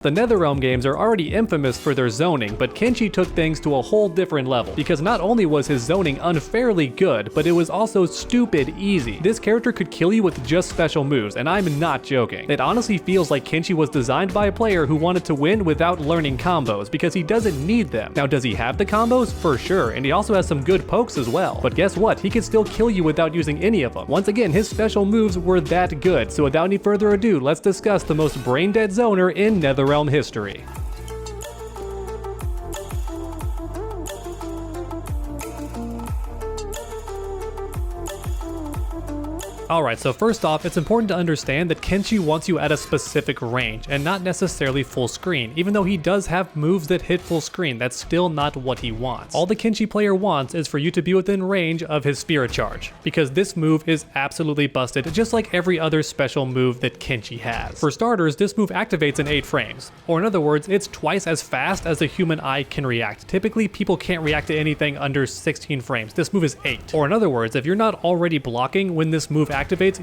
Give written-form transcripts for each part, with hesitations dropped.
The NetherRealm games are already infamous for their zoning, but Kenshi took things to a whole different level, because not only was his zoning unfairly good, but it was also stupid easy. This character could kill you with just special moves, and I'm not joking. It honestly feels like Kenshi was designed by a player who wanted to win without learning combos, because he doesn't need them. Now, does he have the combos? For sure, and he also has some good pokes as well. But guess what? He can still kill you without using any of them. Once again, his special moves were that good, so without any further ado, let's discuss the most brain-dead zoner in NetherRealm history. Alright, so first off, it's important to understand that Kenshi wants you at a specific range, and not necessarily full screen. Even though he does have moves that hit full screen, that's still not what he wants. All the Kenshi player wants is for you to be within range of his Spirit Charge, because this move is absolutely busted, just like every other special move that Kenshi has. For starters, this move activates in 8 frames, or in other words, it's twice as fast as the human eye can react. Typically, people can't react to anything under 16 frames. This move is 8. Or in other words, if you're not already blocking when this move activates,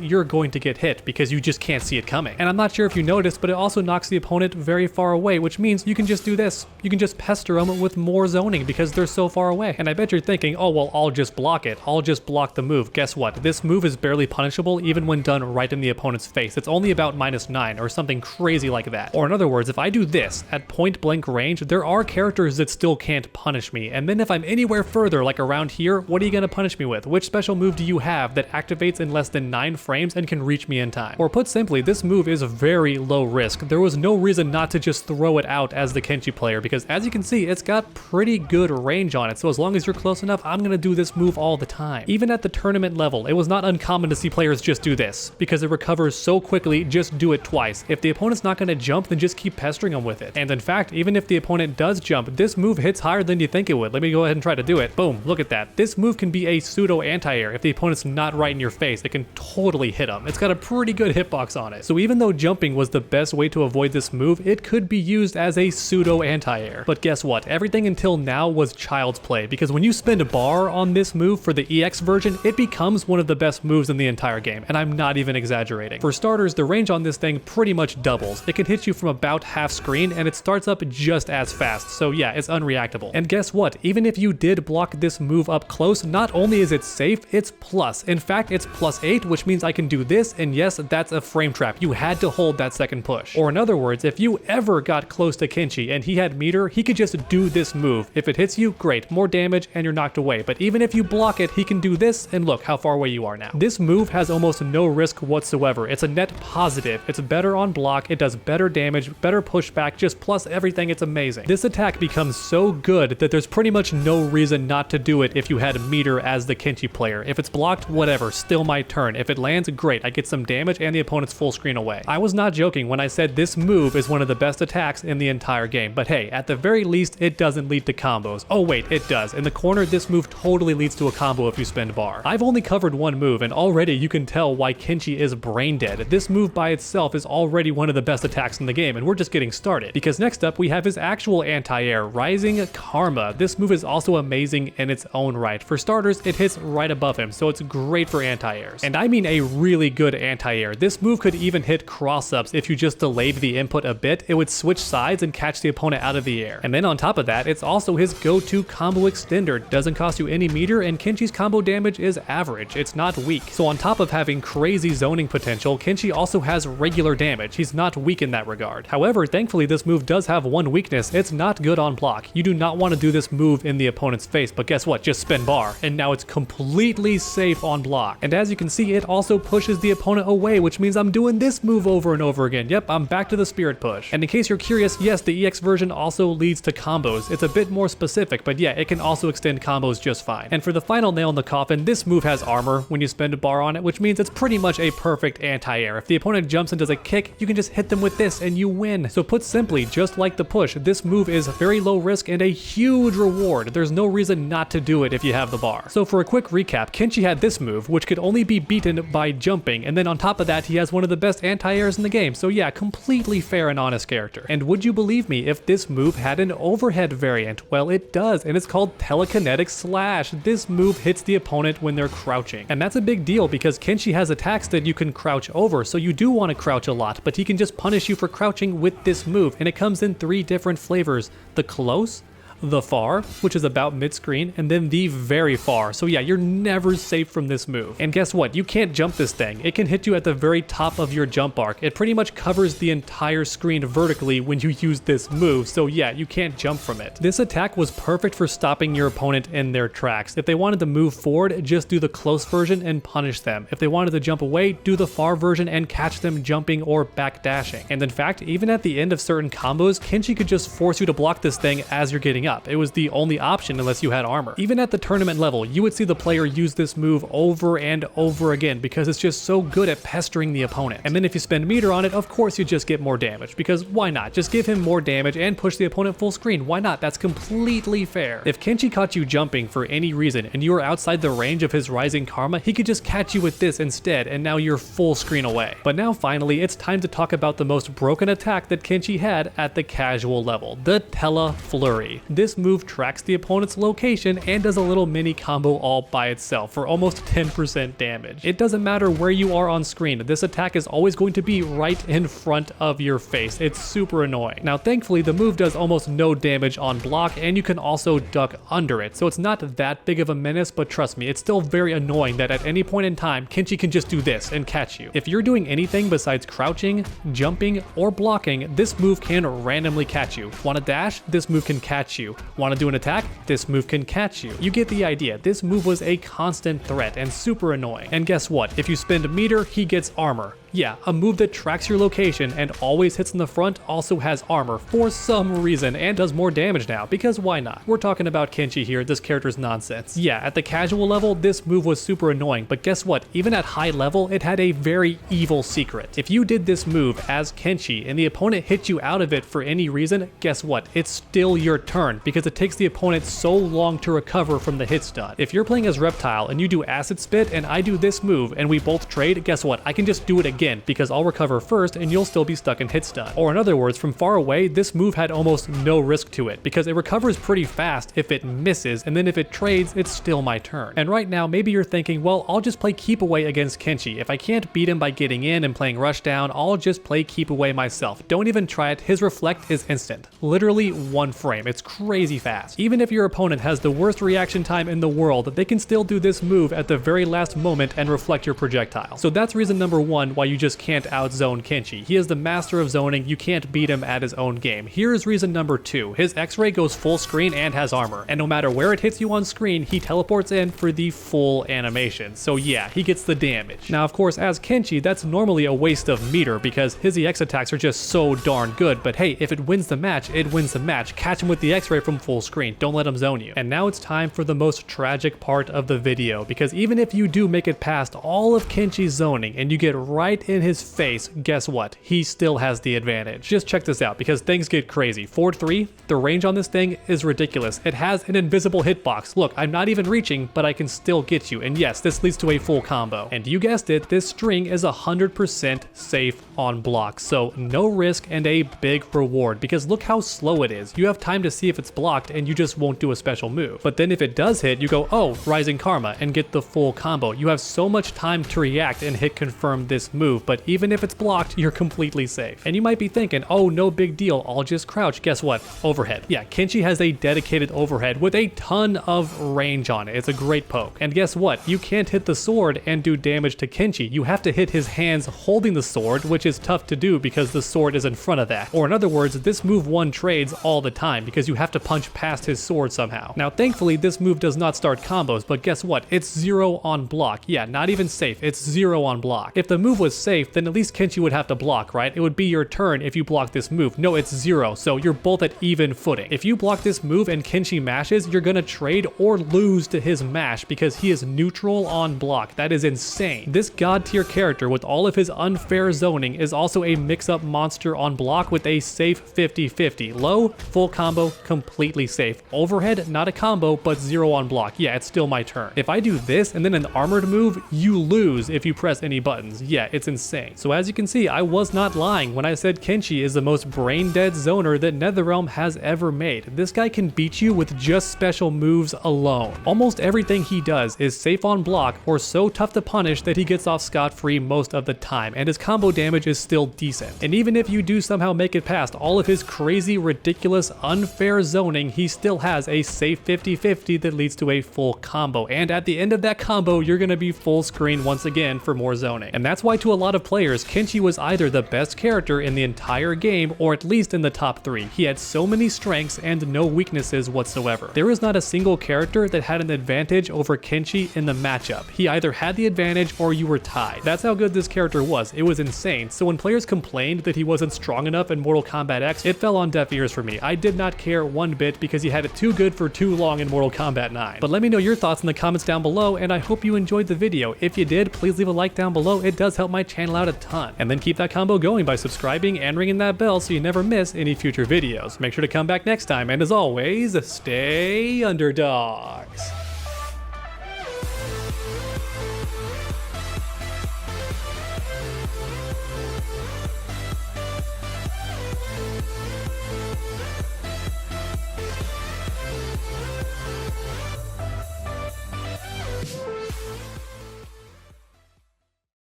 you're going to get hit because you just can't see it coming. And I'm not sure if you noticed, but it also knocks the opponent very far away, which means you can just do this. You can just pester them with more zoning because they're so far away. And I bet you're thinking, oh well, I'll just block it. I'll just block the move. Guess what? This move is barely punishable even when done right in the opponent's face. It's only about -9 or something crazy like that. Or in other words, if I do this at point blank range, there are characters that still can't punish me. And then if I'm anywhere further, like around here, what are you gonna punish me with? Which special move do you have that activates in less than 9 frames and can reach me in time? Or put simply, this move is very low risk. There was no reason not to just throw it out as the Kenshi player, because as you can see, it's got pretty good range on it. So as long as you're close enough, I'm gonna do this move all the time. Even at the tournament level, it was not uncommon to see players just do this, because it recovers so quickly. Just do it twice. If the opponent's not gonna jump, then just keep pestering them with it. And in fact, even if the opponent does jump, this move hits higher than you think it would. Let me go ahead and try to do it. Boom, look at that. This move can be a pseudo anti-air. If the opponent's not right in your face, it can totally hit them. It's got a pretty good hitbox on it. So even though jumping was the best way to avoid this move, it could be used as a pseudo anti-air. But guess what? Everything until now was child's play, because when you spend a bar on this move for the EX version, it becomes one of the best moves in the entire game, and I'm not even exaggerating. For starters, the range on this thing pretty much doubles. It can hit you from about half screen, and it starts up just as fast, so yeah, it's unreactable. And guess what? Even if you did block this move up close, not only is it safe, it's plus. In fact, it's +8, which means I can do this, and yes, that's a frame trap. You had to hold that second push. Or in other words, if you ever got close to Kenshi and he had meter, he could just do this move. If it hits you, great, more damage and you're knocked away. But even if you block it, he can do this, and look how far away you are now. This move has almost no risk whatsoever. It's a net positive. It's better on block, it does better damage, better pushback, just plus everything. It's amazing. This attack becomes so good that there's pretty much no reason not to do it if you had meter as the Kenshi player. If it's blocked, whatever, still my turn. If it lands, great, I get some damage and the opponent's full screen away. I was not joking when I said this move is one of the best attacks in the entire game, but hey, at the very least, it doesn't lead to combos. Oh wait, it does. In the corner, this move totally leads to a combo if you spend bar. I've only covered one move, and already you can tell why Kenshi is brain dead. This move by itself is already one of the best attacks in the game, and we're just getting started. Because next up, we have his actual anti-air, Rising Karma. This move is also amazing in its own right. For starters, it hits right above him, so it's great for anti-airs. And I mean a really good anti-air. This move could even hit cross-ups if you just delayed the input a bit. It would switch sides and catch the opponent out of the air. And then on top of that, it's also his go-to combo extender. Doesn't cost you any meter, and Kenshi's combo damage is average. It's not weak. So on top of having crazy zoning potential, Kenshi also has regular damage. He's not weak in that regard. However, thankfully this move does have one weakness. It's not good on block. You do not want to do this move in the opponent's face, but guess what? Just spin bar, and now it's completely safe on block. And as you can see, it also pushes the opponent away, which means I'm doing this move over and over again. Yep, I'm back to the spirit push. And in case you're curious, yes, the EX version also leads to combos. It's a bit more specific, but yeah, it can also extend combos just fine. And for the final nail in the coffin, this move has armor when you spend a bar on it, which means it's pretty much a perfect anti-air. If the opponent jumps and does a kick, you can just hit them with this and you win. So put simply, just like the push, this move is very low risk and a huge reward. There's no reason not to do it if you have the bar. So for a quick recap, Kenshi had this move, which could only be beat beaten by jumping, and then on top of that he has one of the best anti-airs in the game, so yeah, completely fair and honest character. And would you believe me if this move had an overhead variant? Well, it does, and it's called Telekinetic Slash. This move hits the opponent when they're crouching, and that's a big deal because Kenshi has attacks that you can crouch over, so you do want to crouch a lot, but he can just punish you for crouching with this move, and it comes in 3 different flavors: the close, the far, which is about mid-screen, and then the very far. So yeah, you're never safe from this move. And guess what? You can't jump this thing. It can hit you at the very top of your jump arc. It pretty much covers the entire screen vertically when you use this move, so yeah, you can't jump from it. This attack was perfect for stopping your opponent in their tracks. If they wanted to move forward, just do the close version and punish them. If they wanted to jump away, do the far version and catch them jumping or backdashing. And in fact, even at the end of certain combos, Kenshi could just force you to block this thing as you're getting up. It was the only option unless you had armor. Even at the tournament level, you would see the player use this move over and over again because it's just so good at pestering the opponent. And then if you spend meter on it, of course you just get more damage, because why not? Just give him more damage and push the opponent full screen. Why not? That's completely fair. If Kenshi caught you jumping for any reason and you were outside the range of his Rising Karma, he could just catch you with this instead, and now you're full screen away. But now finally, it's time to talk about the most broken attack that Kenshi had at the casual level, the Tele Flurry. This move tracks the opponent's location and does a little mini combo all by itself for almost 10% damage. It doesn't matter where you are on screen, this attack is always going to be right in front of your face. It's super annoying. Now thankfully the move does almost no damage on block, and you can also duck under it, so it's not that big of a menace, but trust me, it's still very annoying that at any point in time Kenshi can just do this and catch you. If you're doing anything besides crouching, jumping, or blocking, this move can randomly catch you. Want to dash? This move can catch you. Want to do an attack? This move can catch you. You get the idea. This move was a constant threat and super annoying. And guess what? If you spend meter, he gets armor. Yeah, a move that tracks your location and always hits in the front also has armor for some reason and does more damage now, because why not? We're talking about Kenshi here, this character's nonsense. Yeah, at the casual level, this move was super annoying, but guess what? Even at high level, it had a very evil secret. If you did this move as Kenshi and the opponent hit you out of it for any reason, guess what? It's still your turn, because it takes the opponent so long to recover from the hit stun. If you're playing as Reptile and you do Acid Spit and I do this move and we both trade, guess what? I can just do it again, because I'll recover first and you'll still be stuck in hit stun. Or in other words, from far away, this move had almost no risk to it, because it recovers pretty fast if it misses, and then if it trades, it's still my turn. And right now, maybe you're thinking, well, I'll just play keep away against Kenshi. If I can't beat him by getting in and playing rushdown, I'll just play keep away myself. Don't even try it. His reflect is instant. Literally 1 frame. It's crazy fast. Even if your opponent has the worst reaction time in the world, they can still do this move at the very last moment and reflect your projectile. So that's reason number 1 why you just can't outzone Kenshi. He is the master of zoning. You can't beat him at his own game. Here's reason number 2. His X-ray goes full screen and has armor, and no matter where it hits you on screen, he teleports in for the full animation. So yeah, he gets the damage. Now of course, as Kenshi, that's normally a waste of meter because his EX attacks are just so darn good, but hey, if it wins the match, it wins the match. Catch him with the X-ray from full screen. Don't let him zone you. And now it's time for the most tragic part of the video, because even if you do make it past all of Kenshi's zoning and you get right in his face, guess what? He still has the advantage. Just check this out, because things get crazy. Ford 3, the range on this thing is ridiculous. It has an invisible hitbox. Look, I'm not even reaching, but I can still get you. And yes, this leads to a full combo. And you guessed it, this string is 100% safe on block. So no risk and a big reward, because look how slow it is. You have time to see if it's blocked and you just won't do a special move. But then if it does hit, you go, oh, Rising Karma, and get the full combo. You have so much time to react and hit confirm this move, but even if it's blocked, you're completely safe. And you might be thinking, oh, no big deal, I'll just crouch. Guess what? Overhead. Yeah, Kenshi has a dedicated overhead with a ton of range on it. It's a great poke. And guess what? You can't hit the sword and do damage to Kenshi. You have to hit his hands holding the sword, which is tough to do because the sword is in front of that. Or in other words, this move 1 trades all the time because you have to punch past his sword somehow. Now, thankfully, this move does not start combos, but guess what? It's 0 on block. Yeah, not even safe. It's 0 on block. If the move was safe, then at least Kenshi would have to block, right? It would be your turn if you block this move. No, it's 0, so you're both at even footing. If you block this move and Kenshi mashes, you're gonna trade or lose to his mash because he is neutral on block. That is insane. This god tier character with all of his unfair zoning is also a mix-up monster on block with a safe 50-50. Low, full combo, completely safe. Overhead, not a combo, but 0 on block. Yeah, it's still my turn. If I do this and then an armored move, you lose if you press any buttons. Yeah, it's insane. So as you can see, I was not lying when I said Kenshi is the most brain-dead zoner that NetherRealm has ever made. This guy can beat you with just special moves alone. Almost everything he does is safe on block or so tough to punish that he gets off scot-free most of the time, and his combo damage is still decent. And even if you do somehow make it past all of his crazy, ridiculous, unfair zoning, he still has a safe 50-50 that leads to a full combo. And at the end of that combo, you're gonna be full screen once again for more zoning. And that's why to a lot of players, Kenshi was either the best character in the entire game or at least in the top 3. He had so many strengths and no weaknesses whatsoever. There is not a single character that had an advantage over Kenshi in the matchup. He either had the advantage or you were tied. That's how good this character was. It was insane. So when players complained that he wasn't strong enough in Mortal Kombat X, it fell on deaf ears for me. I did not care one bit because he had it too good for too long in Mortal Kombat 9. But let me know your thoughts in the comments down below, and I hope you enjoyed the video. If you did, please leave a like down below. It does help my channel out a ton. And then keep that combo going by subscribing and ringing that bell so you never miss any future videos. Make sure to come back next time, and as always, stay underdogs.